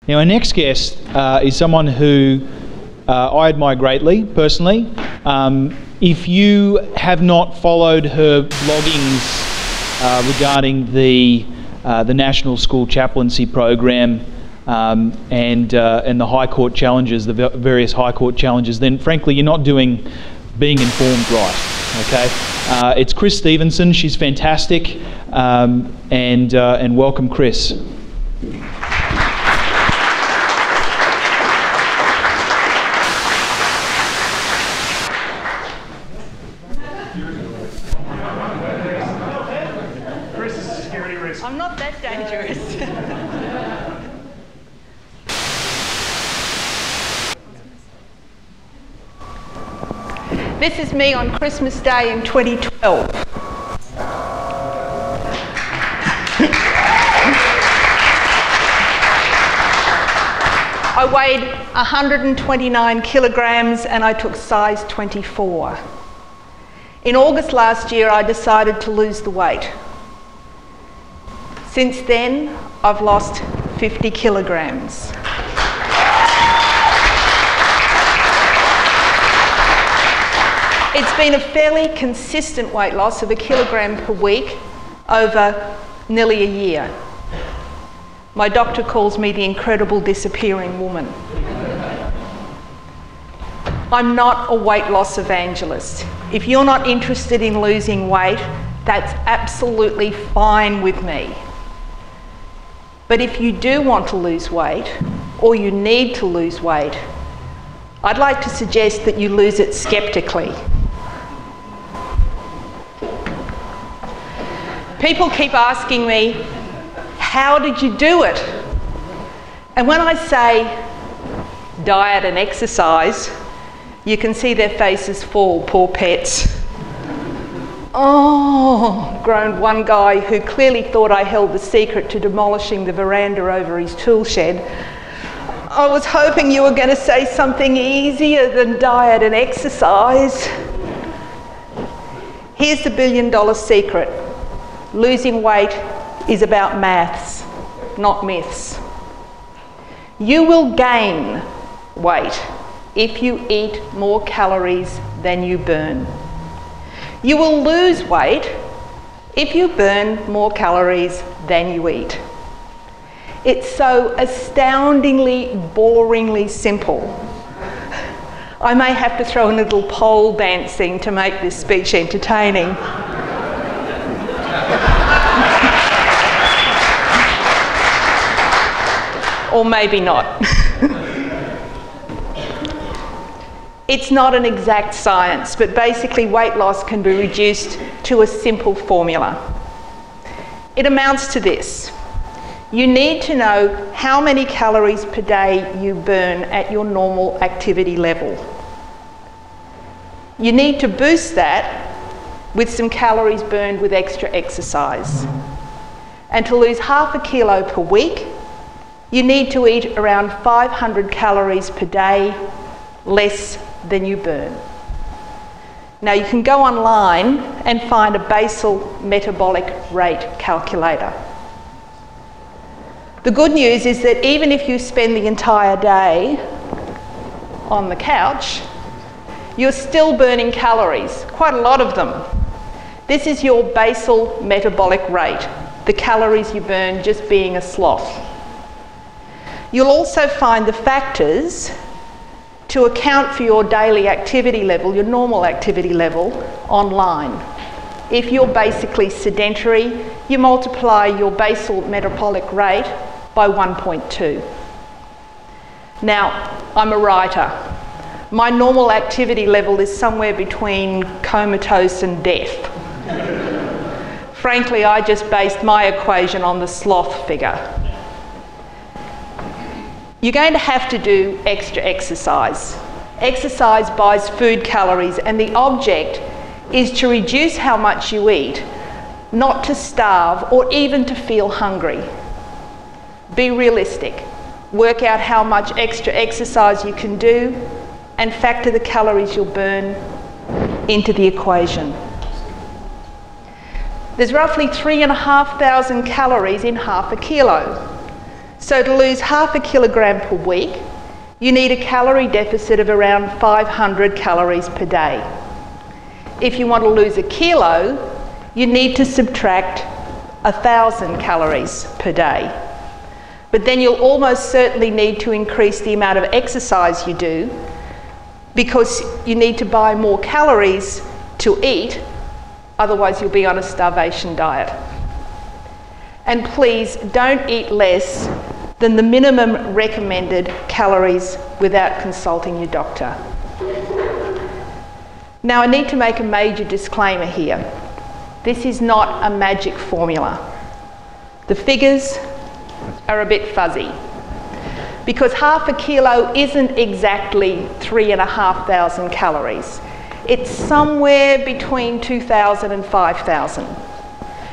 Now, our next guest is someone who I admire greatly, personally. If you have not followed her bloggings regarding the National School Chaplaincy Program and the High Court challenges, the various High Court challenges, then frankly you're not doing being informed right. Okay, it's Chrys Stevenson. She's fantastic, and welcome, Chrys. I'm not that dangerous. This is me on Christmas Day in 2012. I weighed 129 kilograms and I took size 24. In August last year, I decided to lose the weight. Since then, I've lost 50 kilograms. It's been a fairly consistent weight loss of 1 kilogram per week over nearly a year. My doctor calls me the incredible disappearing woman. I'm not a weight loss evangelist. If you're not interested in losing weight, that's absolutely fine with me. But if you do want to lose weight, or you need to lose weight, I'd like to suggest that you lose it skeptically. People keep asking me, how did you do it? And when I say diet and exercise, you can see their faces fall, poor pets. Oh, groaned one guy who clearly thought I held the secret to demolishing the veranda over his tool shed. I was hoping you were going to say something easier than diet and exercise. Here's the $1 billion secret. Losing weight is about maths, not myths. You will gain weight if you eat more calories than you burn. You will lose weight if you burn more calories than you eat. It's so astoundingly, boringly simple. I may have to throw in a little pole dancing to make this speech entertaining. Or maybe not. It's not an exact science, but basically weight loss can be reduced to a simple formula. It amounts to this. You need to know how many calories per day you burn at your normal activity level. You need to boost that with some calories burned with extra exercise. And to lose half a kilo per week, you need to eat around 500 calories per day, less than you burn. Now you can go online and find a basal metabolic rate calculator. The good news is that even if you spend the entire day on the couch, you're still burning calories, quite a lot of them. This is your basal metabolic rate, the calories you burn just being a sloth. You'll also find the factors to account for your daily activity level, your normal activity level, online. If you're basically sedentary, you multiply your basal metabolic rate by 1.2. Now, I'm a writer. My normal activity level is somewhere between comatose and death. Frankly, I just based my equation on the sloth figure. You're going to have to do extra exercise. Exercise buys food calories, and the object is to reduce how much you eat, not to starve or even to feel hungry. Be realistic. Work out how much extra exercise you can do and factor the calories you'll burn into the equation. There's roughly 3,500 calories in half a kilo. So to lose 0.5 kilogram per week, you need a calorie deficit of around 500 calories per day. If you want to lose 1 kilo, you need to subtract 1,000 calories per day. But then you'll almost certainly need to increase the amount of exercise you do, because you need to buy more calories to eat, otherwise you'll be on a starvation diet. And please don't eat less than the minimum recommended calories without consulting your doctor. Now I need to make a major disclaimer here. This is not a magic formula. The figures are a bit fuzzy, because 0.5 kilo isn't exactly 3,500 calories. It's somewhere between 2,000 and 5,000.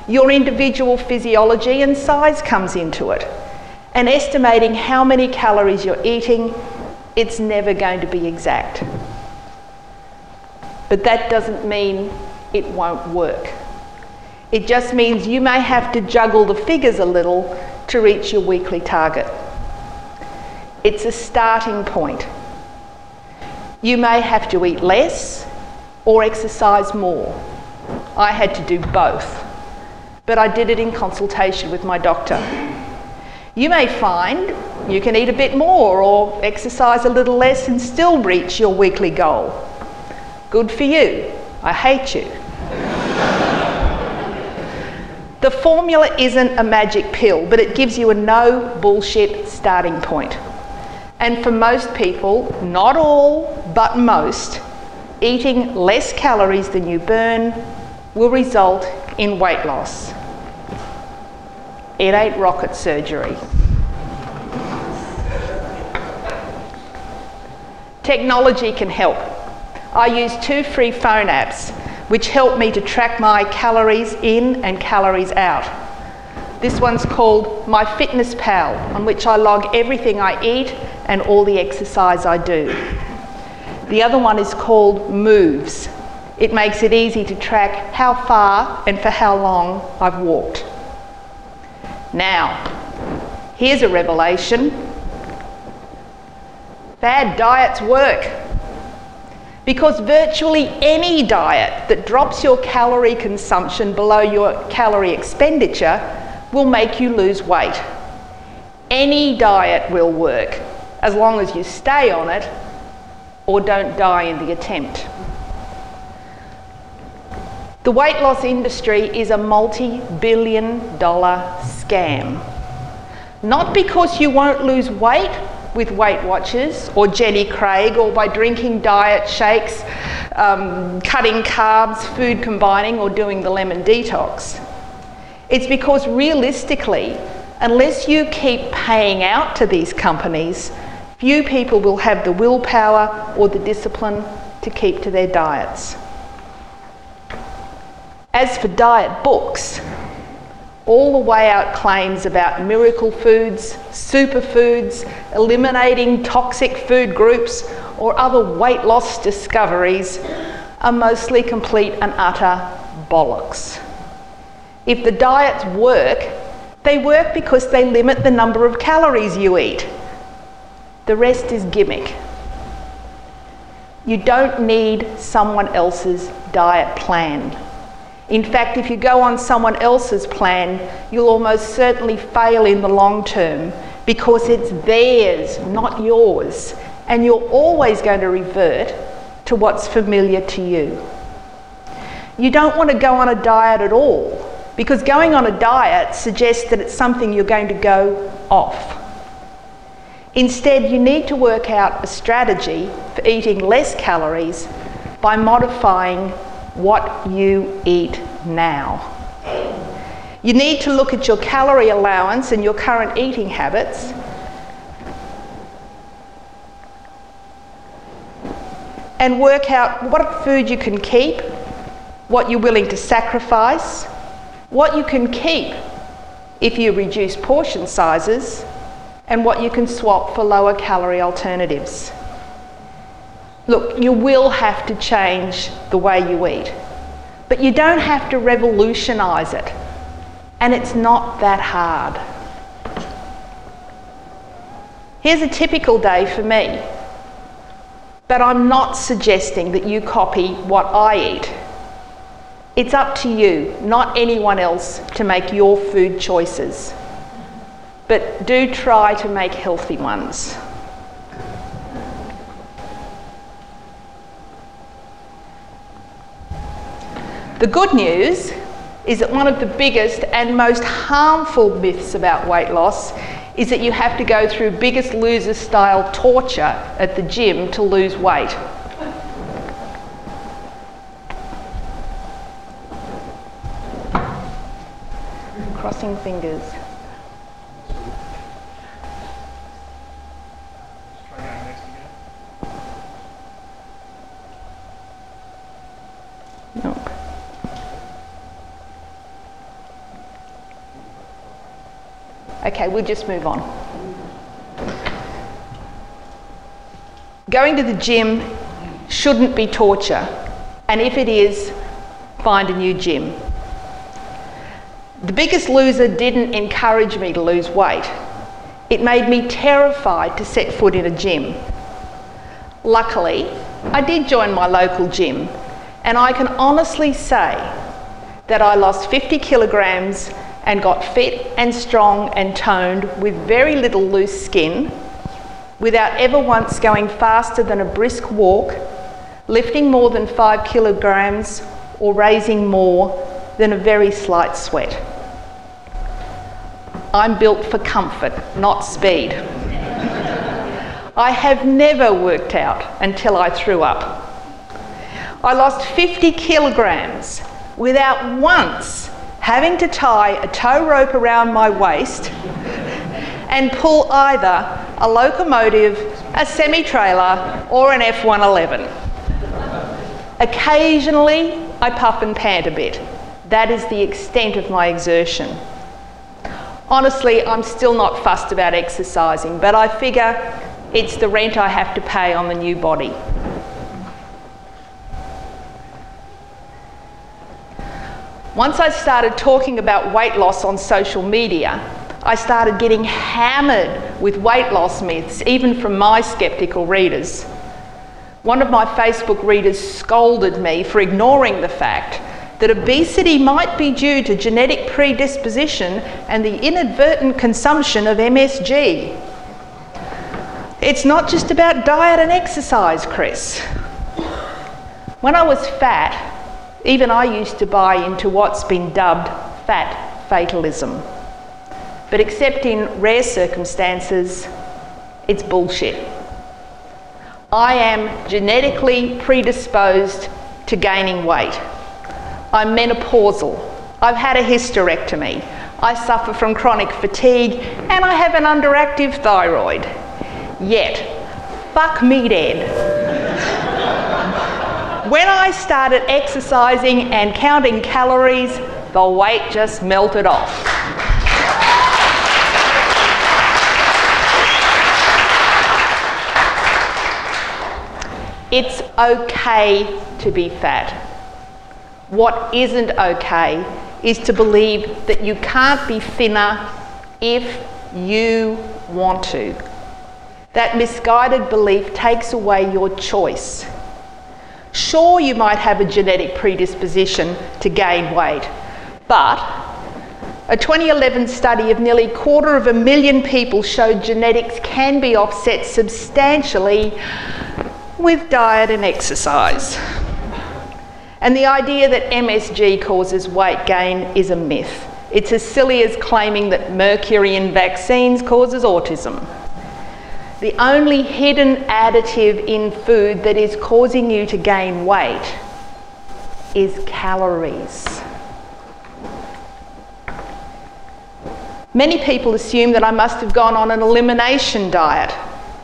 Your individual physiology and size comes into it. And estimating how many calories you're eating, it's never going to be exact. But that doesn't mean it won't work. It just means you may have to juggle the figures a little to reach your weekly target. It's a starting point. You may have to eat less or exercise more. I had to do both, but I did it in consultation with my doctor. You may find you can eat a bit more or exercise a little less and still reach your weekly goal. Good for you. I hate you. The formula isn't a magic pill, but it gives you a no bullshit starting point. And for most people, not all, but most, eating less calories than you burn will result in weight loss. It ain't rocket surgery. Technology can help. I use 2 free phone apps which help me to track my calories in and calories out. This one's called MyFitnessPal, on which I log everything I eat and all the exercise I do. The other one is called Moves. It makes it easy to track how far and for how long I've walked. Now, here's a revelation. Bad diets work. Because virtually any diet that drops your calorie consumption below your calorie expenditure will make you lose weight. Any diet will work, as long as you stay on it or don't die in the attempt. The weight loss industry is a multi-billion-dollar scam. Not because you won't lose weight with Weight Watchers or Jenny Craig, or by drinking diet shakes, cutting carbs, food combining, or doing the lemon detox. It's because realistically, unless you keep paying out to these companies, few people will have the willpower or the discipline to keep to their diets. As for diet books, all the way out claims about miracle foods, superfoods, eliminating toxic food groups, or other weight loss discoveries are mostly complete and utter bollocks. If the diets work, they work because they limit the number of calories you eat. The rest is gimmick. You don't need someone else's diet plan. In fact, if you go on someone else's plan, you'll almost certainly fail in the long term, because it's theirs, not yours, and you're always going to revert to what's familiar to you. You don't want to go on a diet at all, because going on a diet suggests that it's something you're going to go off. Instead, you need to work out a strategy for eating less calories by modifying what you eat now. You need to look at your calorie allowance and your current eating habits and work out what food you can keep, what you're willing to sacrifice, what you can keep if you reduce portion sizes, and what you can swap for lower calorie alternatives. Look, you will have to change the way you eat, but you don't have to revolutionise it, and it's not that hard. Here's a typical day for me. But I'm not suggesting that you copy what I eat. It's up to you, not anyone else, to make your food choices. But do try to make healthy ones. The good news is that one of the biggest and most harmful myths about weight loss is that you have to go through Biggest Loser style torture at the gym to lose weight. Crossing fingers. No. Okay, we'll just move on. Going to the gym shouldn't be torture, and if it is, find a new gym. The Biggest Loser didn't encourage me to lose weight. It made me terrified to set foot in a gym. Luckily, I did join my local gym, and I can honestly say that I lost 50 kilograms and got fit and strong and toned with very little loose skin, without ever once going faster than a brisk walk, lifting more than 5 kilograms, or raising more than a very slight sweat. I'm built for comfort, not speed. I have never worked out until I threw up. I lost 50 kilograms without once having to tie a tow rope around my waist and pull either a locomotive, a semi-trailer, or an F111. Occasionally, I puff and pant a bit. That is the extent of my exertion. Honestly, I'm still not fussed about exercising, but I figure it's the rent I have to pay on the new body. Once I started talking about weight loss on social media, I started getting hammered with weight loss myths, even from my sceptical readers. One of my Facebook readers scolded me for ignoring the fact that obesity might be due to genetic predisposition and the inadvertent consumption of MSG. It's not just about diet and exercise, Chrys. When I was fat, even I used to buy into what's been dubbed fat fatalism. But except in rare circumstances, it's bullshit. I am genetically predisposed to gaining weight. I'm menopausal. I've had a hysterectomy. I suffer from chronic fatigue, and I have an underactive thyroid. Yet, fuck me dead. When I started exercising and counting calories, the weight just melted off. It's okay to be fat. What isn't okay is to believe that you can't be thinner if you want to. That misguided belief takes away your choice. Sure, you might have a genetic predisposition to gain weight, but a 2011 study of nearly 250,000 people showed genetics can be offset substantially with diet and exercise. And the idea that MSG causes weight gain is a myth. It's as silly as claiming that mercury in vaccines causes autism. The only hidden additive in food that is causing you to gain weight is calories. Many people assume that I must have gone on an elimination diet.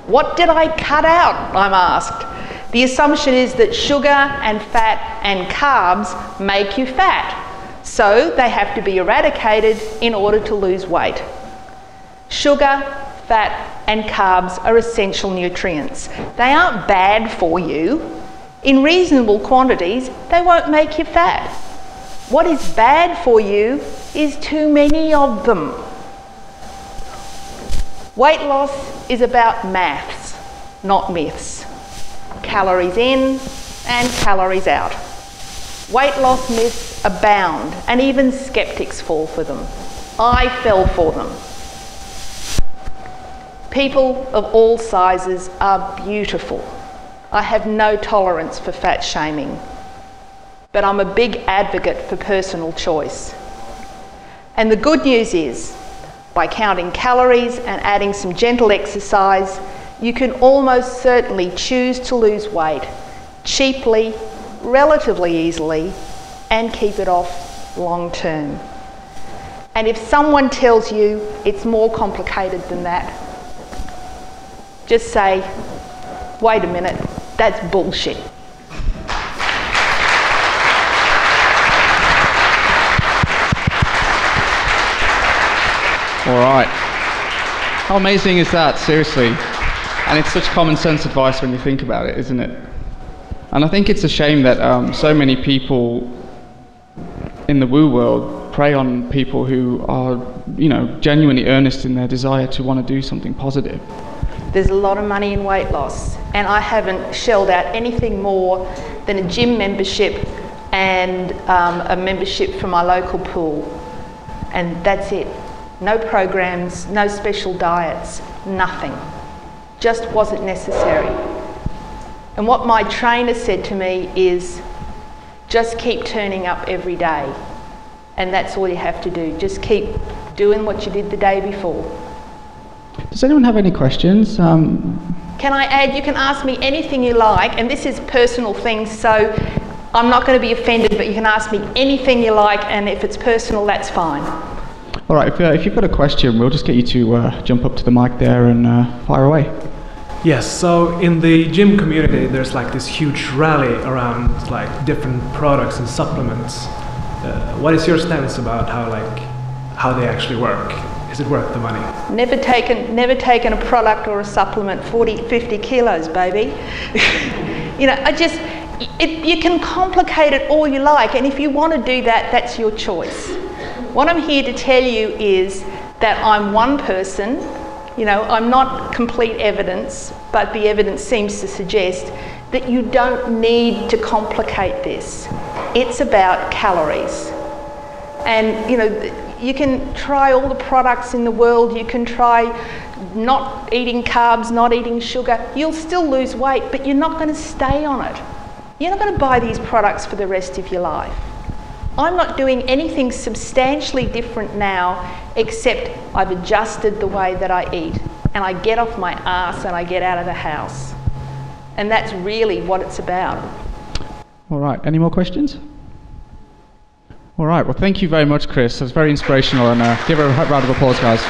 What did I cut out, I'm asked. The assumption is that sugar and fat and carbs make you fat, so they have to be eradicated in order to lose weight. Sugar, fat and carbs are essential nutrients. They aren't bad for you. In reasonable quantities, they won't make you fat. What is bad for you is too many of them. Weight loss is about maths, not myths. Calories in and calories out. Weight loss myths abound, and even skeptics fall for them. I fell for them. People of all sizes are beautiful. I have no tolerance for fat shaming, but I'm a big advocate for personal choice. And the good news is, by counting calories and adding some gentle exercise, you can almost certainly choose to lose weight cheaply, relatively easily, and keep it off long term. And if someone tells you it's more complicated than that, just say, wait a minute, that's bullshit. All right. How amazing is that, seriously? And it's such common sense advice when you think about it, isn't it? And I think it's a shame that so many people in the woo world prey on people who are, genuinely earnest in their desire to want to do something positive. There's a lot of money in weight loss, and I haven't shelled out anything more than a gym membership and a membership for my local pool. And that's it. No programs, no special diets, nothing. Just wasn't necessary. And what my trainer said to me is, just keep turning up every day. And that's all you have to do. Just keep doing what you did the day before. Does anyone have any questions? Can I add, you can ask me anything you like, and this is personal things, so I'm not going to be offended, but you can ask me anything you like, and if it's personal, that's fine. All right, if you've got a question, we'll just get you to jump up to the mic there and fire away. Yes, so in the gym community, there's like this huge rally around like different products and supplements. What is your stance about how they actually work? Is it worth the money? Never taken a product or a supplement 40, 50 kilos, baby. You can complicate it all you like, and if you want to do that, that's your choice. What I'm here to tell you is that I'm one person. I'm not complete evidence, but the evidence seems to suggest that you don't need to complicate this. It's about calories. And, you can try all the products in the world, you can try not eating carbs, not eating sugar, you'll still lose weight, but you're not going to stay on it. You're not going to buy these products for the rest of your life. I'm not doing anything substantially different now, except I've adjusted the way that I eat, and I get off my ass and I get out of the house. And that's really what it's about. All right, any more questions? All right, well, thank you very much, Chrys. That's very inspirational, and give her a round of applause, guys.